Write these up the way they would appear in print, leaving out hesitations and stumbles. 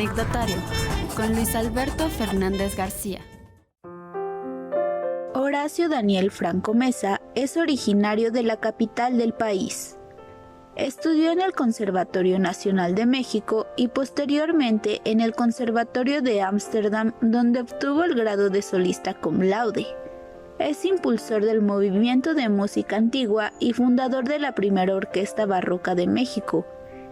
Anecdotario con Luis Alberto Fernández García. Horacio Daniel Franco Meza es originario de la capital del país. Estudió en el Conservatorio Nacional de México y posteriormente en el Conservatorio de Ámsterdam, donde obtuvo el grado de solista cum laude. Es impulsor del movimiento de música antigua y fundador de la primera orquesta barroca de México,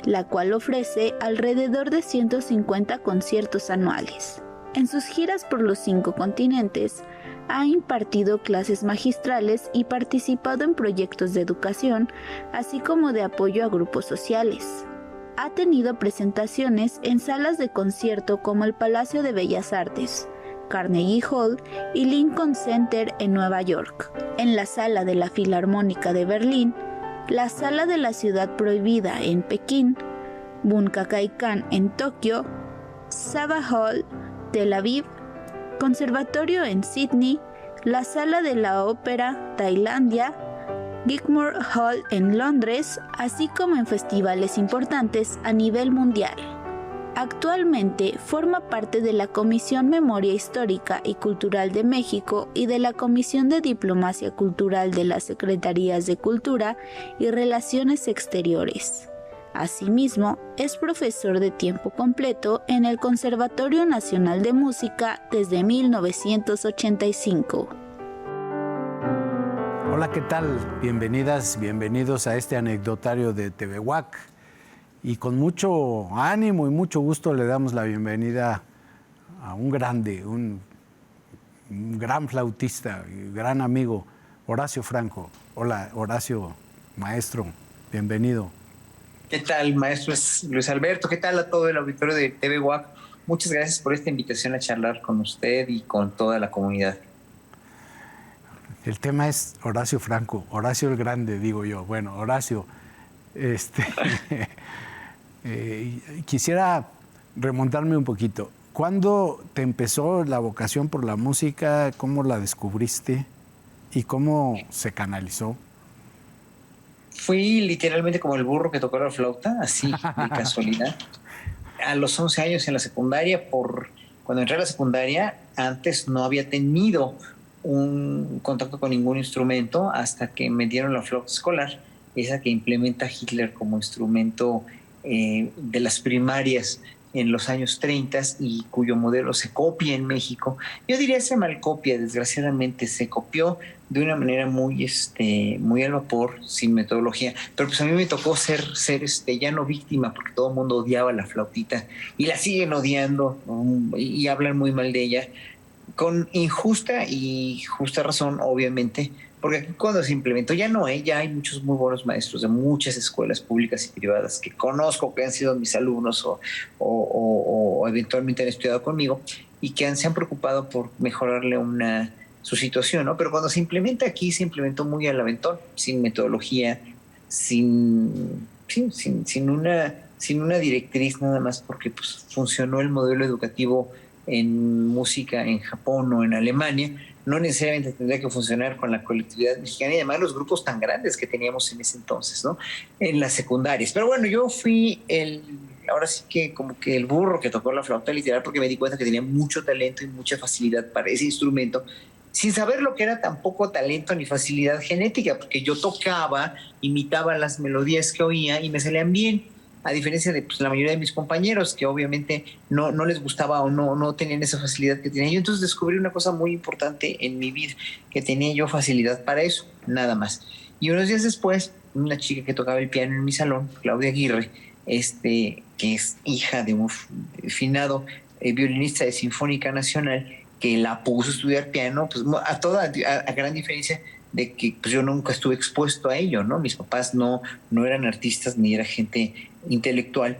la cual ofrece alrededor de 150 conciertos anuales. En sus giras por los 5 continentes, ha impartido clases magistrales y participado en proyectos de educación, así como de apoyo a grupos sociales. Ha tenido presentaciones en salas de concierto como el Palacio de Bellas Artes, Carnegie Hall y Lincoln Center en Nueva York, en la Sala de la Filarmónica de Berlín, la Sala de la Ciudad Prohibida en Pekín, Bunkakai-kan en Tokio, Saba Hall, Tel Aviv, Conservatorio en Sydney, la Sala de la Ópera, Tailandia, Wigmore Hall en Londres, así como en festivales importantes a nivel mundial. Actualmente forma parte de la Comisión Memoria Histórica y Cultural de México y de la Comisión de Diplomacia Cultural de las Secretarías de Cultura y Relaciones Exteriores. Asimismo, es profesor de tiempo completo en el Conservatorio Nacional de Música desde 1985. Hola, ¿qué tal? Bienvenidas, bienvenidos a este anecdotario de TVWAC. Y con mucho ánimo y mucho gusto le damos la bienvenida a un grande, un gran flautista y gran amigo, Horacio Franco. Hola, Horacio, maestro, bienvenido. ¿Qué tal, maestro Luis Alberto? ¿Qué tal a todo el auditorio de TVWAC? Muchas gracias por esta invitación a charlar con usted y con toda la comunidad. El tema es Horacio Franco, Horacio el Grande, digo yo. Bueno, Horacio, quisiera remontarme un poquito. ¿Cuándo te empezó la vocación por la música? ¿Cómo la descubriste? ¿Y cómo se canalizó? Fui literalmente como el burro que tocó la flauta, así de casualidad. A los 11 años en la secundaria, cuando entré a la secundaria, antes no había tenido un contacto con ningún instrumento hasta que me dieron la flauta escolar, esa que implementa Hitler como instrumento de las primarias en los años 30 y cuyo modelo se copia en México. Yo diría se malcopia, desgraciadamente se copió de una manera muy al vapor, sin metodología, pero pues a mí me tocó ser ya no víctima, porque todo el mundo odiaba la flautita y la siguen odiando y hablan muy mal de ella, con injusta y justa razón, obviamente, porque aquí cuando se implementó ya hay muchos muy buenos maestros de muchas escuelas públicas y privadas que conozco, que han sido mis alumnos o eventualmente han estudiado conmigo y que se han preocupado por mejorarle su situación, ¿no? Pero cuando se implementa aquí, se implementó muy al aventón, sin metodología, sin una directriz, nada más porque pues, funcionó el modelo educativo en música en Japón o en Alemania. No necesariamente tendría que funcionar con la colectividad mexicana y además los grupos tan grandes que teníamos en ese entonces, ¿no? En las secundarias. Pero bueno, yo fui ahora sí que como que el burro que tocó la flauta literal, porque me di cuenta que tenía mucho talento y mucha facilidad para ese instrumento, sin saber lo que era tampoco talento ni facilidad genética, porque yo tocaba, imitaba las melodías que oía y me salían bien, a diferencia de la mayoría de mis compañeros que obviamente no les gustaba o no tenían esa facilidad que tenía yo. Entonces descubrí una cosa muy importante en mi vida, que tenía yo facilidad para eso, nada más. Y unos días después, una chica que tocaba el piano en mi salón, Claudia Aguirre, que es hija de un finado violinista de Sinfónica Nacional, que la puso a estudiar piano, pues a gran diferencia de que pues, yo nunca estuve expuesto a ello, ¿no? Mis papás no eran artistas ni era gente intelectual,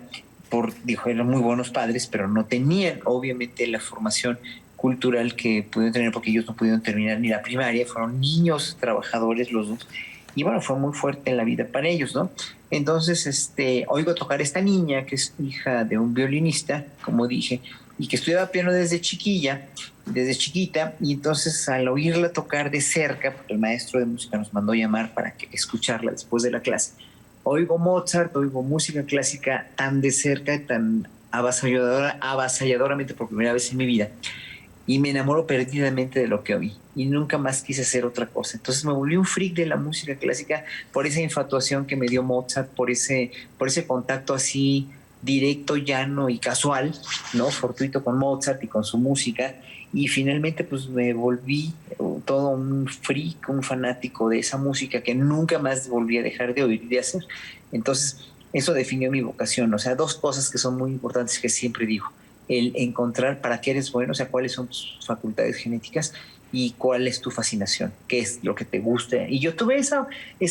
eran muy buenos padres, pero no tenían obviamente la formación cultural que pudieron tener porque ellos no pudieron terminar ni la primaria, fueron niños trabajadores los dos, y bueno, fue muy fuerte en la vida para ellos, ¿no? Entonces, oigo tocar esta niña que es hija de un violinista, como dije, y que estudiaba piano desde chiquita, y entonces al oírla tocar de cerca, porque el maestro de música nos mandó llamar para escucharla después de la clase, oigo Mozart, oigo música clásica tan de cerca, tan avasalladoramente por primera vez en mi vida y me enamoro perdidamente de lo que oí y nunca más quise hacer otra cosa. Entonces me volví un freak de la música clásica por esa infatuación que me dio Mozart, por ese contacto así directo, llano y casual, ¿no? Fortuito con Mozart y con su música. Y finalmente pues me volví todo un freak, un fanático de esa música que nunca más volví a dejar de oír y de hacer. Entonces eso definió mi vocación. O sea, dos cosas que son muy importantes que siempre digo: el encontrar para qué eres bueno, o sea, cuáles son tus facultades genéticas y cuál es tu fascinación, qué es lo que te gusta. Y yo tuve esa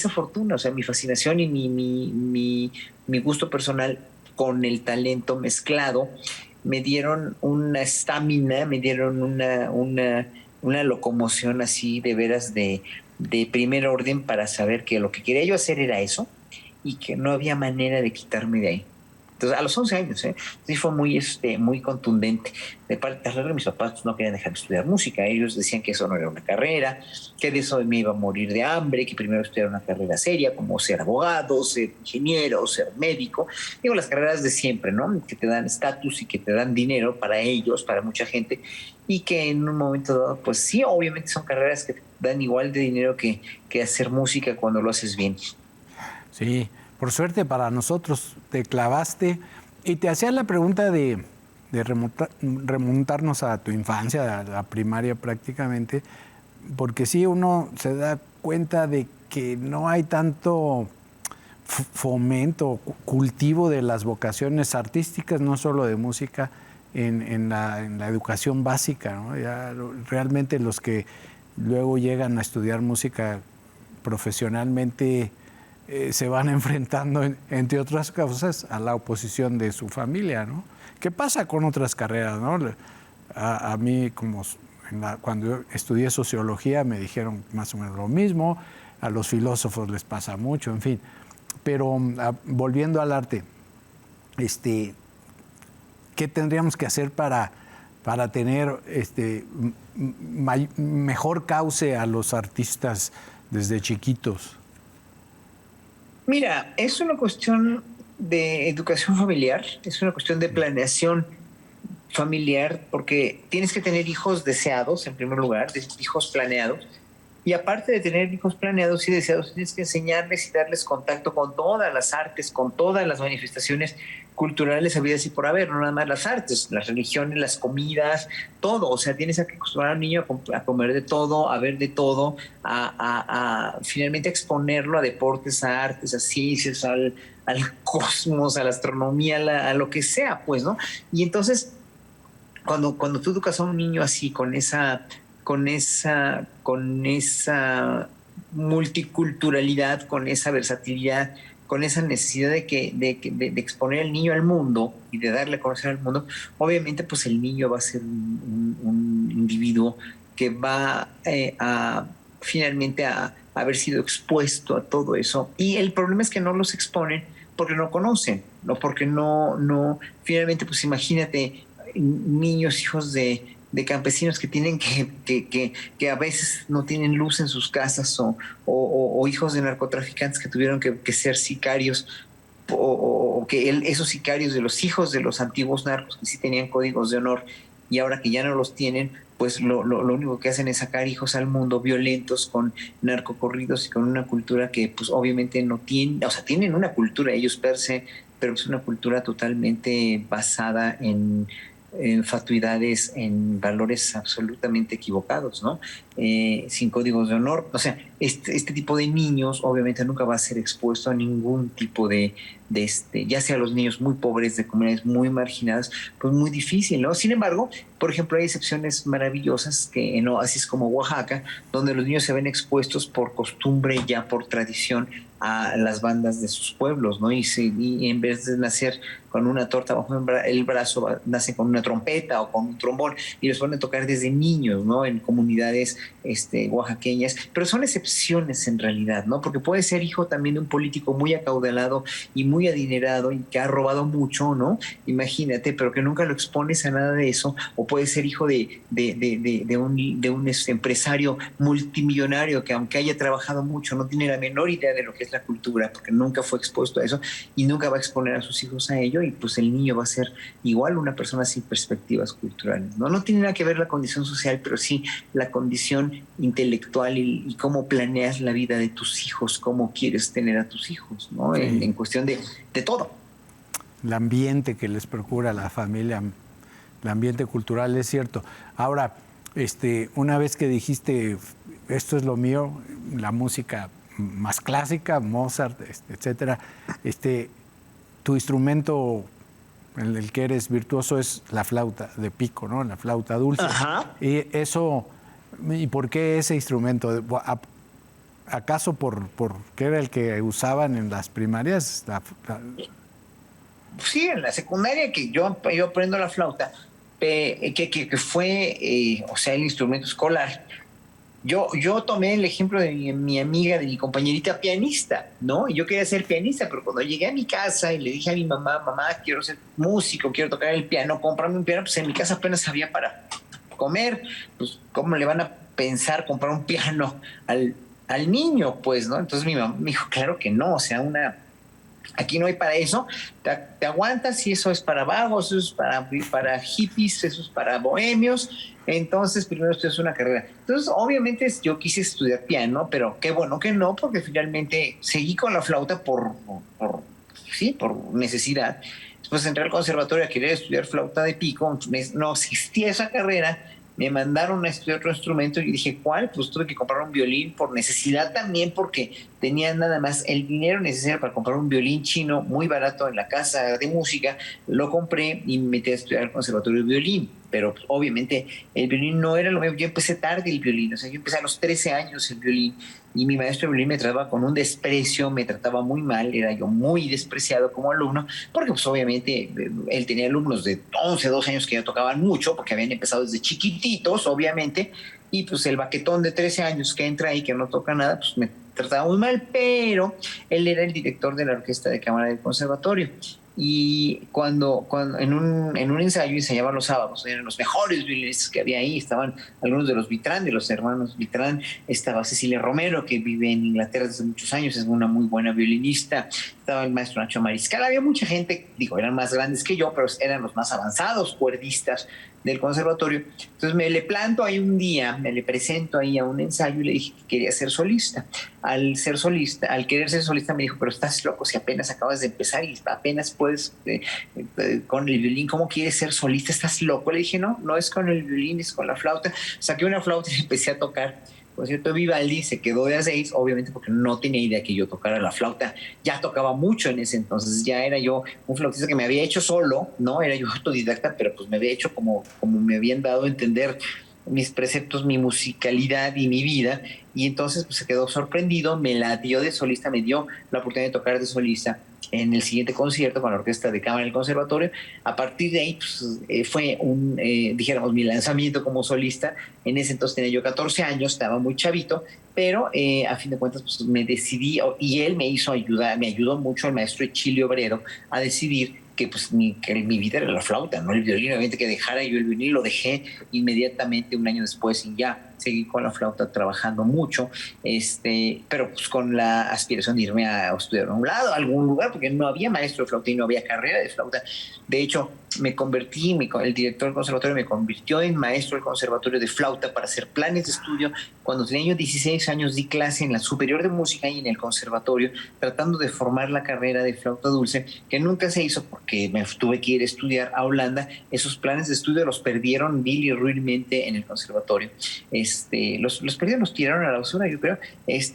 fortuna, o sea, mi fascinación y mi gusto personal con el talento mezclado me dieron una estamina, me dieron una locomoción así de veras de primer orden para saber que lo que quería yo hacer era eso y que no había manera de quitarme de ahí. Entonces, a los 11 años, sí fue muy contundente. De parte de mis papás pues, no querían dejar de estudiar música. Ellos decían que eso no era una carrera, que de eso me iba a morir de hambre, que primero estudiar una carrera seria, como ser abogado, ser ingeniero, ser médico. Digo, las carreras de siempre, ¿no? Que te dan estatus y que te dan dinero para ellos, para mucha gente, y que en un momento dado, pues sí, obviamente son carreras que te dan igual de dinero que hacer música cuando lo haces bien. Sí. Por suerte para nosotros te clavaste y te hacía la pregunta de remontarnos a tu infancia, a la primaria prácticamente, porque sí uno se da cuenta de que no hay tanto fomento, cultivo de las vocaciones artísticas, no solo de música, en la educación básica, ¿no? Ya realmente los que luego llegan a estudiar música profesionalmente se van enfrentando, entre otras cosas, a la oposición de su familia, ¿no? ¿Qué pasa con otras carreras, no? A mí, cuando yo estudié sociología, me dijeron más o menos lo mismo, a los filósofos les pasa mucho, en fin. Pero volviendo al arte, ¿qué tendríamos que hacer para tener mejor cauce a los artistas desde chiquitos? Mira, es una cuestión de educación familiar, es una cuestión de planeación familiar, porque tienes que tener hijos deseados, en primer lugar, hijos planeados, y aparte de tener hijos planeados y deseados, tienes que enseñarles y darles contacto con todas las artes, con todas las manifestaciones culturales habidas y por haber, no nada más las artes, las religiones, las comidas, todo. O sea, tienes que acostumbrar al niño a comer de todo, a ver de todo, a finalmente exponerlo a deportes, a artes, a ciencias, al cosmos, a la astronomía, a lo que sea, pues, ¿no? Y entonces, cuando tú educas a un niño así, con esa multiculturalidad, con esa versatilidad, con esa necesidad de exponer al niño al mundo y de darle a conocer al mundo, obviamente pues el niño va a ser un individuo que va finalmente a haber sido expuesto a todo eso. Y el problema es que no los exponen porque no conocen, ¿no? Porque no, finalmente pues imagínate niños, hijos de campesinos que tienen que a veces no tienen luz en sus casas o hijos de narcotraficantes que tuvieron que ser sicarios o que esos sicarios de los hijos de los antiguos narcos que sí tenían códigos de honor y ahora que ya no los tienen, pues lo único que hacen es sacar hijos al mundo violentos con narcocorridos y con una cultura que pues obviamente no tienen, o sea, tienen una cultura ellos per se, pero es una cultura totalmente basada en fatuidades, en valores absolutamente equivocados, ¿no? Sin códigos de honor. O sea, este tipo de niños obviamente nunca va a ser expuesto a ningún tipo de ya sea los niños muy pobres de comunidades muy marginadas, pues muy difícil, ¿no? Sin embargo, por ejemplo, hay excepciones maravillosas que en oasis como Oaxaca, donde los niños se ven expuestos por costumbre, ya por tradición, a las bandas de sus pueblos, ¿no? Y en vez de nacer con una torta bajo el brazo, nacen con una trompeta o con un trombón y los ponen a tocar desde niños, ¿no? En comunidades oaxaqueñas, pero son excepciones en realidad, ¿no? Porque puede ser hijo también de un político muy acaudalado y muy adinerado y que ha robado mucho, ¿no? Imagínate, pero que nunca lo expones a nada de eso, o puede ser hijo de un empresario multimillonario que aunque haya trabajado mucho no tiene la menor idea de lo que es la cultura porque nunca fue expuesto a eso y nunca va a exponer a sus hijos a ello. ello y pues el niño va a ser igual una persona sin perspectivas culturales, ¿no? No tiene nada que ver la condición social, pero sí la condición intelectual y cómo planeas la vida de tus hijos, cómo quieres tener a tus hijos, ¿no? Sí. En cuestión de todo. El ambiente que les procura la familia, el ambiente cultural, es cierto. Ahora, una vez que dijiste, esto es lo mío, la música más clásica, Mozart, etcétera, tu instrumento en el que eres virtuoso es la flauta de pico, ¿no? La flauta dulce. Ajá. ¿Y por qué ese instrumento? ¿Acaso porque era el que usaban en las primarias? Sí, en la secundaria que yo aprendo la flauta, que fue, o sea, el instrumento escolar. Yo tomé el ejemplo de mi amiga, de mi compañerita pianista, ¿no? Yo quería ser pianista, pero cuando llegué a mi casa y le dije a mi mamá, quiero ser músico, quiero tocar el piano, cómprame un piano, pues en mi casa apenas había para comer, pues ¿cómo le van a pensar comprar un piano al niño? Pues, ¿no? Entonces mi mamá me dijo, claro que no, o sea, aquí no hay para eso, te aguantas y eso es para vagos, eso es para hippies, eso es para bohemios, entonces primero estudias una carrera. Entonces obviamente yo quise estudiar piano, pero qué bueno que no, porque finalmente seguí con la flauta por necesidad. Después entré al conservatorio a querer estudiar flauta de pico, no existía esa carrera, me mandaron a estudiar otro instrumento y dije, ¿cuál? Pues tuve que comprar un violín por necesidad también, porque tenía nada más el dinero necesario para comprar un violín chino muy barato en la casa de música. Lo compré y me metí a estudiar al conservatorio de violín. Pero pues, obviamente el violín no era lo mismo. Yo empecé tarde el violín, o sea, yo empecé a los 13 años el violín y mi maestro de violín me trataba con un desprecio, me trataba muy mal, era yo muy despreciado como alumno, porque pues obviamente él tenía alumnos de 11, 12 años que ya tocaban mucho, porque habían empezado desde chiquititos, obviamente, y pues el baquetón de 13 años que entra ahí, que no toca nada, pues me trataba muy mal, pero él era el director de la orquesta de cámara del conservatorio. Y cuando en un ensayo ensayaban los sábados, eran los mejores violinistas que había ahí, estaban algunos de los Vitrán, de los hermanos Vitrán, estaba Cecilia Romero, que vive en Inglaterra desde muchos años, es una muy buena violinista, estaba el maestro Nacho Mariscal, había mucha gente, eran más grandes que yo, pero eran los más avanzados cuerdistas del conservatorio. Entonces me le planto ahí un día, me le presento ahí a un ensayo y le dije que quería ser solista. Al querer ser solista me dijo, pero estás loco si apenas acabas de empezar y apenas puedes con el violín, ¿cómo quieres ser solista? ¿Estás loco? Le dije, no es con el violín, es con la flauta. Saqué una flauta y empecé a tocar. Por cierto, Vivaldi se quedó de a 6, obviamente porque no tenía idea que yo tocara la flauta. Ya tocaba mucho en ese entonces, ya era yo un flautista que me había hecho solo, ¿no? Era yo autodidacta, pero pues me había hecho como me habían dado a entender mis preceptos, mi musicalidad y mi vida. Y entonces pues, se quedó sorprendido, me la dio de solista, me dio la oportunidad de tocar de solista en el siguiente concierto con la orquesta de cámara del conservatorio. A partir de ahí pues, fue dijéramos, mi lanzamiento como solista. En ese entonces tenía yo 14 años, estaba muy chavito, pero a fin de cuentas pues, me decidí, y él me ayudó mucho, el maestro Echilio Obrero, a decidir que pues mi vida era la flauta, no el violín. Obviamente que dejara yo el violín, lo dejé inmediatamente un año después y ya seguí con la flauta trabajando mucho, pero pues con la aspiración de irme a estudiar a un lado, a algún lugar, porque no había maestro de flauta y no había carrera de flauta. De hecho, el director del conservatorio me convirtió en maestro del conservatorio de flauta para hacer planes de estudio. Cuando tenía yo 16 años di clase en la Superior de Música y en el conservatorio, tratando de formar la carrera de flauta dulce, que nunca se hizo porque me tuve que ir a estudiar a Holanda. Esos planes de estudio los perdieron vil y ruinmente en el conservatorio. Los perdieron, los tiraron a la basura, yo creo,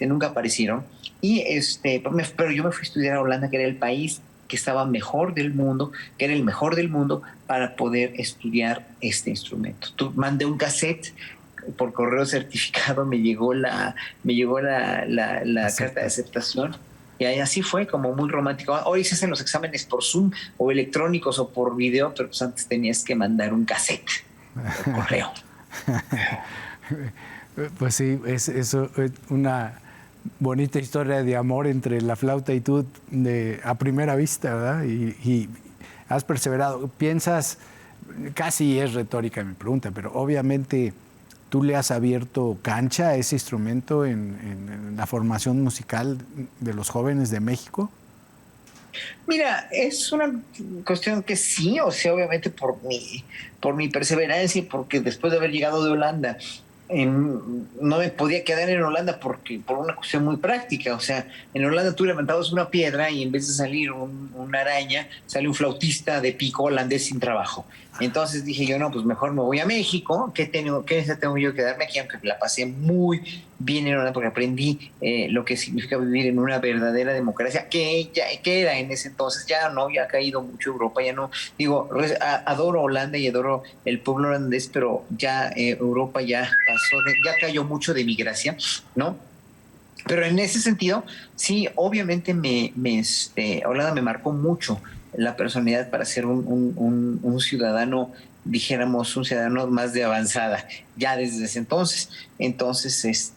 nunca aparecieron. Pero yo me fui a estudiar a Holanda, que era el país que estaba mejor del mundo, que era el mejor del mundo para poder estudiar este instrumento. Mandé un cassette por correo certificado, me llegó la carta de aceptación. Y así fue, como muy romántico. Hoy se hacen los exámenes por Zoom o electrónicos o por video, pero pues antes tenías que mandar un cassette por correo. Pues sí, es una bonita historia de amor entre la flauta y tú a primera vista, ¿verdad? Y has perseverado. Piensas, casi es retórica mi pregunta, pero obviamente tú le has abierto cancha a ese instrumento en la formación musical de los jóvenes de México. Mira, es una cuestión que sí, o sea, obviamente por mi perseverancia, porque después de haber llegado de Holanda, no me podía quedar en Holanda por una cuestión muy práctica. O sea, en Holanda tú levantabas una piedra y en vez de salir una araña, sale un flautista de pico holandés sin trabajo. Entonces dije yo, no, pues mejor me voy a México. ¿Qué tengo yo que quedarme aquí? Aunque la pasé muy bien en Holanda porque aprendí lo que significa vivir en una verdadera democracia, que era en ese entonces. Ya no, ya ha caído mucho Europa, ya no. Digo, adoro Holanda y adoro el pueblo holandés, pero ya Europa ya ya cayó mucho de migración, ¿no? Pero en ese sentido, sí, obviamente Holanda me marcó mucho la personalidad para ser un ciudadano, dijéramos, un ciudadano más de avanzada, ya desde ese entonces. Entonces,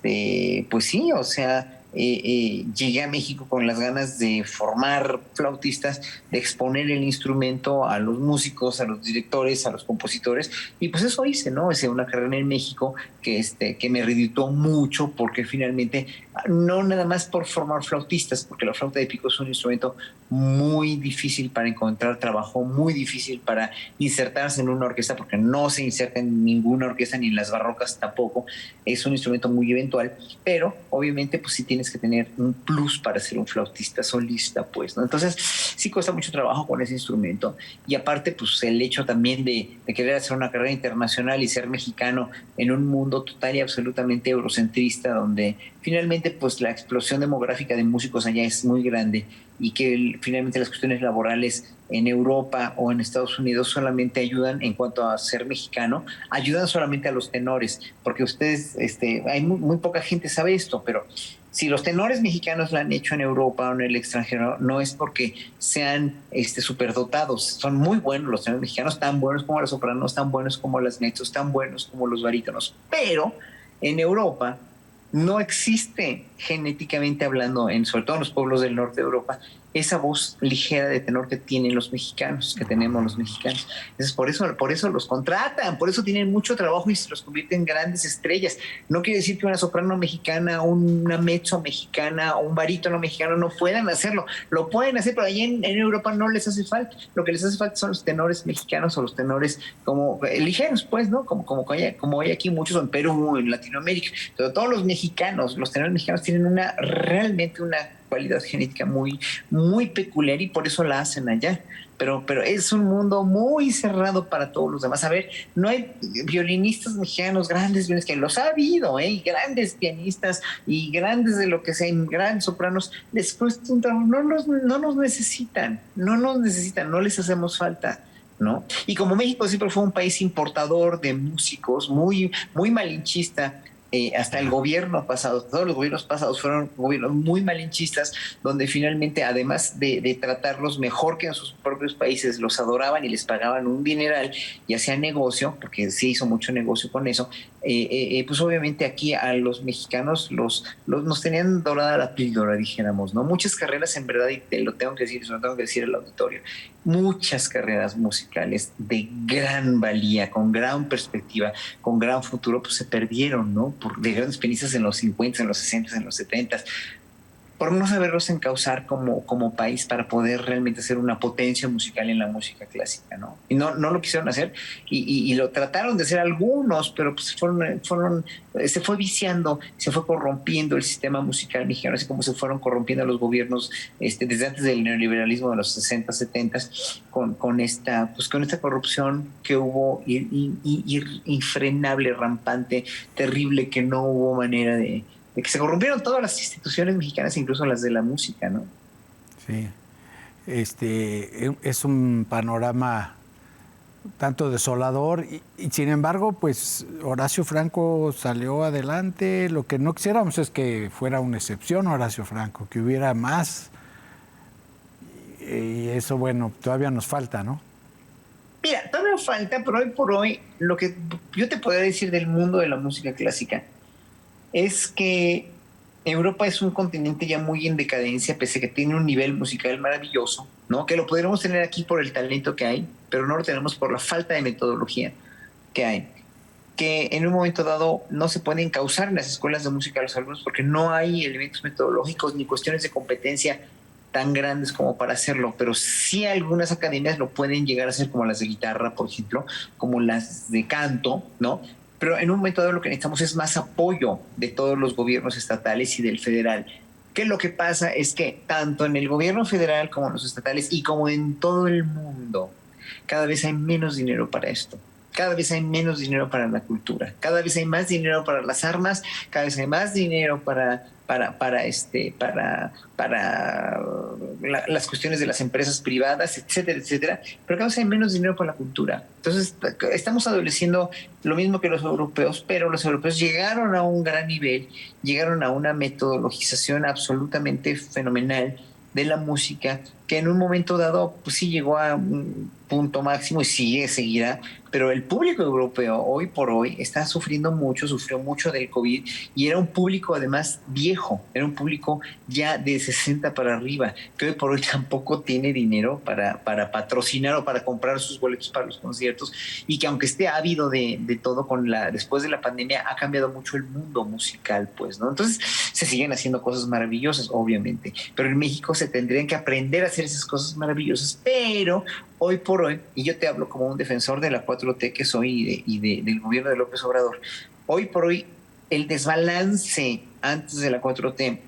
pues sí, o sea, llegué a México con las ganas de formar flautistas, de exponer el instrumento a los músicos, a los directores, a los compositores, y pues eso hice, ¿no? Hice una carrera en México que me reditó mucho, porque finalmente, no nada más por formar flautistas, porque la flauta de pico es un instrumento muy difícil para encontrar trabajo, muy difícil para insertarse en una orquesta, porque no se inserta en ninguna orquesta, ni en las barrocas tampoco. Es un instrumento muy eventual, pero obviamente pues sí tienes que tener un plus para ser un flautista solista, pues, ¿no? Entonces sí cuesta mucho trabajo con ese instrumento, y aparte pues el hecho también de querer hacer una carrera internacional y ser mexicano en un mundo total y absolutamente eurocentrista, donde finalmente pues la explosión demográfica de músicos allá es muy grande, y que finalmente las cuestiones laborales en Europa o en Estados Unidos solamente ayudan, en cuanto a ser mexicano, ayudan solamente a los tenores, porque ustedes, hay muy poca gente sabe esto, pero si los tenores mexicanos lo han hecho en Europa o en el extranjero, no es porque sean superdotados. Son muy buenos los tenores mexicanos, tan buenos como las sopranos, tan buenos como las mezzos, tan buenos como los barítonos. Pero en Europa no existe, genéticamente hablando, sobre todo en los pueblos del norte de Europa, esa voz ligera de tenor que tienen los mexicanos, que tenemos los mexicanos. Entonces, por eso los contratan, por eso tienen mucho trabajo y se los convierten en grandes estrellas. No quiere decir que una soprano mexicana, una mezzo mexicana o un barítono mexicano no puedan hacerlo. Lo pueden hacer, pero allí en Europa no les hace falta. Lo que les hace falta son los tenores mexicanos, o los tenores como ligeros, pues, ¿no? Como hay aquí muchos en Perú, en Latinoamérica. Pero todos los mexicanos, los tenores mexicanos tienen realmente una cualidad genética muy, muy peculiar, y por eso la hacen allá. Pero es un mundo muy cerrado para todos los demás. A ver, no hay violinistas mexicanos, grandes violinistas, que los ha habido, y grandes pianistas y grandes de lo que sea, grandes sopranos, les cuesta un trabajo, no nos necesitan, no les hacemos falta, ¿no? Y como México siempre fue un país importador de músicos, muy, muy malinchista, hasta el gobierno pasado, todos los gobiernos pasados fueron gobiernos muy malinchistas, donde finalmente, además de tratarlos mejor que en sus propios países, los adoraban y les pagaban un dineral y hacían negocio, porque se hizo mucho negocio con eso. Pues obviamente aquí a los mexicanos nos tenían dorada la píldora, dijéramos, ¿no? Muchas carreras, en verdad, y te lo tengo que decir, eso lo tengo que decir al auditorio, muchas carreras musicales de gran valía, con gran perspectiva, con gran futuro, pues se perdieron, ¿no? De grandes pianistas en los 50, en los 60, en los 70, por no saberlos encauzar como país para poder realmente ser una potencia musical en la música clásica, ¿no? Y no lo quisieron hacer, y lo trataron de hacer algunos, pero pues se fue viciando, se fue corrompiendo el sistema musical mexicano, así como se fueron corrompiendo los gobiernos desde antes del neoliberalismo de los 60, 70, con esta corrupción que hubo, infrenable, rampante, terrible, que no hubo manera de que se corrompieron todas las instituciones mexicanas, incluso las de la música, ¿no? Sí. Es un panorama tanto desolador y sin embargo, pues Horacio Franco salió adelante. Lo que no quisiéramos es que fuera una excepción Horacio Franco, que hubiera más, y eso, bueno, todavía nos falta, ¿no? Mira, todavía falta, pero hoy por hoy lo que yo te podría decir del mundo de la música clásica es que Europa es un continente ya muy en decadencia, pese a que tiene un nivel musical maravilloso, ¿no? Que lo podríamos tener aquí por el talento que hay, pero no lo tenemos por la falta de metodología que hay. Que en un momento dado no se pueden encauzar en las escuelas de música a los alumnos porque no hay elementos metodológicos ni cuestiones de competencia tan grandes como para hacerlo, pero sí algunas academias lo pueden llegar a hacer, como las de guitarra, por ejemplo, como las de canto, ¿no? Pero en un momento dado lo que necesitamos es más apoyo de todos los gobiernos estatales y del federal. Que lo que pasa es que tanto en el gobierno federal como en los estatales y como en todo el mundo, cada vez hay menos dinero para esto. Cada vez hay menos dinero para la cultura, cada vez hay más dinero para las armas, cada vez hay más dinero para las cuestiones de las empresas privadas, etcétera, etcétera, pero cada vez hay menos dinero para la cultura. Entonces, estamos adoleciendo lo mismo que los europeos, pero los europeos llegaron a un gran nivel, llegaron a una metodologización absolutamente fenomenal de la música, que en un momento dado pues sí llegó a un punto máximo y seguirá, pero el público europeo hoy por hoy está sufriendo mucho, sufrió mucho del COVID y era un público además viejo, era un público ya de 60 para arriba, que hoy por hoy tampoco tiene dinero para patrocinar o para comprar sus boletos para los conciertos, y que aunque esté ávido de todo después de la pandemia, ha cambiado mucho el mundo musical, pues, ¿no? Entonces se siguen haciendo cosas maravillosas, obviamente, pero en México se tendrían que aprender a hacer esas cosas maravillosas, pero hoy por hoy, y yo te hablo como un defensor de la 4T que soy del gobierno de López Obrador, hoy por hoy el desbalance antes de la 4T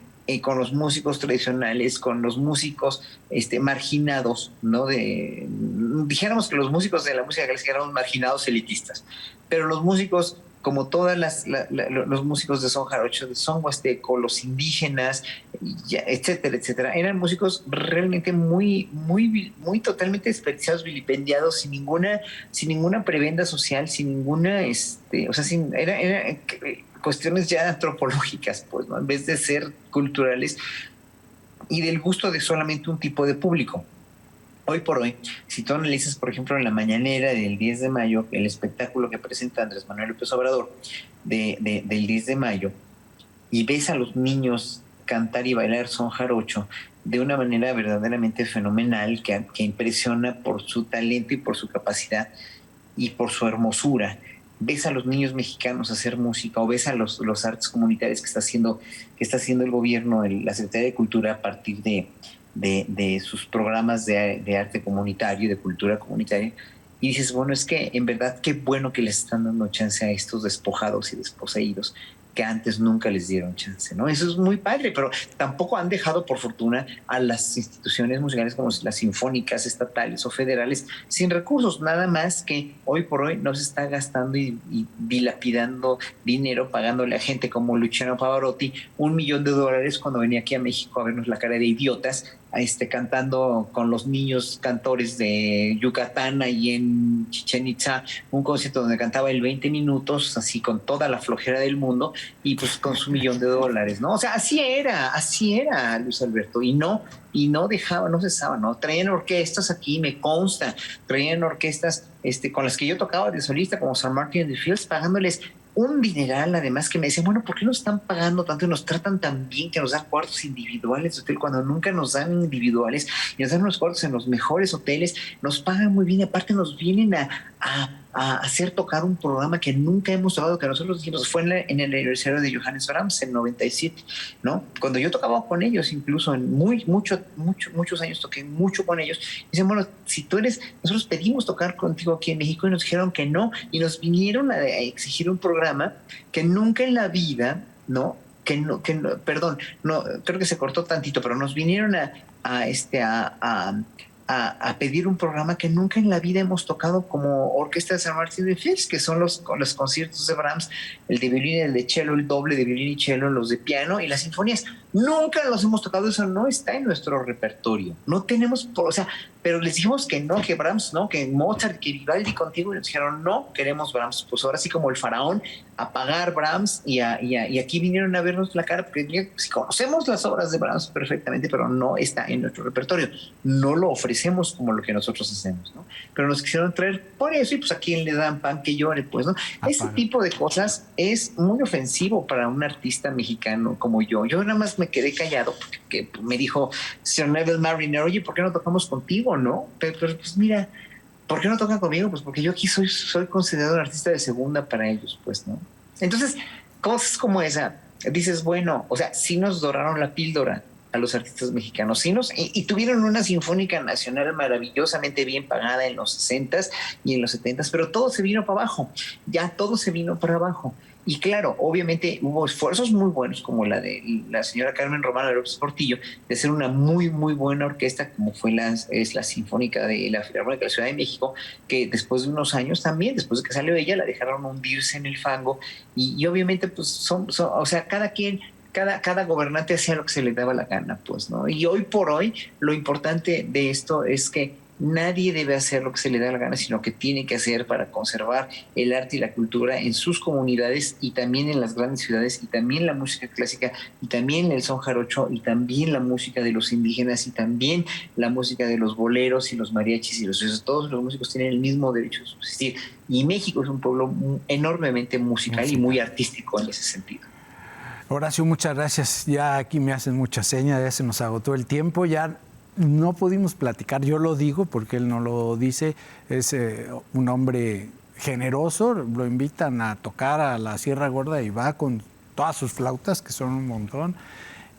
con los músicos tradicionales, con los músicos marginados, ¿no? Dijéramos que los músicos de la música clásica eran marginados elitistas, pero los músicos, como todas los músicos de son jarocho, de son huasteco, los indígenas, etcétera, etcétera, eran músicos realmente muy totalmente desperdiciados, vilipendiados, sin ninguna prebenda social, sin ninguna, era cuestiones ya antropológicas, pues, ¿no? En vez de ser culturales y del gusto de solamente un tipo de público. Hoy por hoy, si tú analizas, por ejemplo, en la mañanera del 10 de mayo, el espectáculo que presenta Andrés Manuel López Obrador del 10 de mayo, y ves a los niños cantar y bailar son jarocho de una manera verdaderamente fenomenal, que impresiona por su talento y por su capacidad y por su hermosura. Ves a los niños mexicanos hacer música, o ves a los artes comunitarias que está haciendo el gobierno, la Secretaría de Cultura, a partir de sus programas de arte comunitario, de cultura comunitaria, y dices, bueno, es que en verdad qué bueno que les están dando chance a estos despojados y desposeídos que antes nunca les dieron chance, ¿no? Eso es muy padre, pero tampoco han dejado, por fortuna, a las instituciones musicales como las sinfónicas, estatales o federales sin recursos, nada más que hoy por hoy no se está gastando y dilapidando dinero pagándole a gente como Luciano Pavarotti $1 millón cuando venía aquí a México a vernos la cara de idiotas, cantando con los niños cantores de Yucatán y en Chichén Itzá, un concierto donde cantaba el 20 minutos, así con toda la flojera del mundo, y pues con su $1 millón, ¿no? O sea, así era Luis Alberto, y no dejaba, no cesaba, ¿no? Traían orquestas aquí, me consta, traían orquestas con las que yo tocaba de solista, como San Martin and the Fields, pagándoles un dineral, además, que me decían, bueno, ¿por qué nos están pagando tanto y nos tratan tan bien, que nos dan cuartos individuales de hotel cuando nunca nos dan individuales, y nos dan unos cuartos en los mejores hoteles, nos pagan muy bien, y aparte nos vienen a hacer tocar un programa que nunca hemos tocado, que nosotros dijimos, fue en el aniversario de Johannes Brahms en 97, ¿no? Cuando yo tocaba con ellos, incluso en muchos años toqué mucho con ellos, y dicen, bueno, nosotros pedimos tocar contigo aquí en México y nos dijeron que no, y nos vinieron a exigir un programa que nunca en la vida, ¿no? Perdón, no, creo que se cortó tantito, pero nos vinieron a pedir un programa que nunca en la vida hemos tocado como Orquesta de San Martín de Fields, que son los conciertos de Brahms, el de violín, el de cello, el doble de violín y cello, los de piano y las sinfonías. Nunca los hemos tocado, eso no está en nuestro repertorio. No tenemos, pero les dijimos que no, que Brahms no, que Mozart, que Vivaldi contigo, y nos dijeron, no, queremos Brahms. Pues ahora sí, como el faraón, a pagar Brahms, y aquí vinieron a vernos la cara, porque si conocemos las obras de Brahms perfectamente, pero no está en nuestro repertorio. No lo ofrecemos como lo que nosotros hacemos, ¿no? Pero nos quisieron traer por eso, y pues a quién le dan pan que llore, pues, ¿no? Ese tipo de cosas es muy ofensivo para un artista mexicano como yo. Yo nada más me quedé callado porque me dijo Sir Neville Marriner, oye, ¿por qué no tocamos contigo, no? Pero pues mira, ¿por qué no tocan conmigo? Pues porque yo aquí soy considerado un artista de segunda para ellos, pues, ¿no? Entonces, cosas como esa, dices, bueno, o sea, sí nos doraron la píldora, a los artistas mexicanos. Y tuvieron una Sinfónica Nacional maravillosamente bien pagada en los 60s y en los 70s, pero todo se vino para abajo, ya todo se vino para abajo. Y claro, obviamente hubo esfuerzos muy buenos, como la de la señora Carmen Romana López Portillo, de ser una muy, muy buena orquesta, como fue es la Sinfónica de la Filarmónica de la Ciudad de México, que después de unos años también, después de que salió ella, la dejaron hundirse en el fango. Y obviamente, pues, o sea, cada gobernante hacía lo que se le daba la gana, pues, ¿no? Y hoy por hoy, lo importante de esto es que nadie debe hacer lo que se le da la gana, sino que tiene que hacer para conservar el arte y la cultura en sus comunidades y también en las grandes ciudades, y también la música clásica, y también el son jarocho, y también la música de los indígenas, y también la música de los boleros y los mariachis y todos los músicos tienen el mismo derecho de subsistir. Y México es un pueblo enormemente musical y muy artístico en ese sentido. Horacio, muchas gracias. Ya aquí me hacen muchas señas, ya se nos agotó el tiempo, ya no pudimos platicar, yo lo digo porque él no lo dice, es un hombre generoso, lo invitan a tocar a la Sierra Gorda y va con todas sus flautas, que son un montón,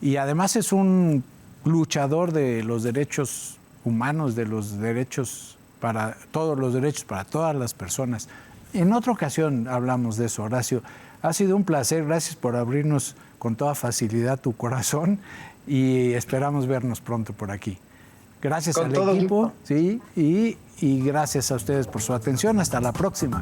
y además es un luchador de los derechos humanos, de los derechos para todos los derechos para todas las personas. En otra ocasión hablamos de eso, Horacio. Ha sido un placer, gracias por abrirnos con toda facilidad tu corazón y esperamos vernos pronto por aquí. Gracias al equipo, sí, y gracias a ustedes por su atención. Hasta la próxima.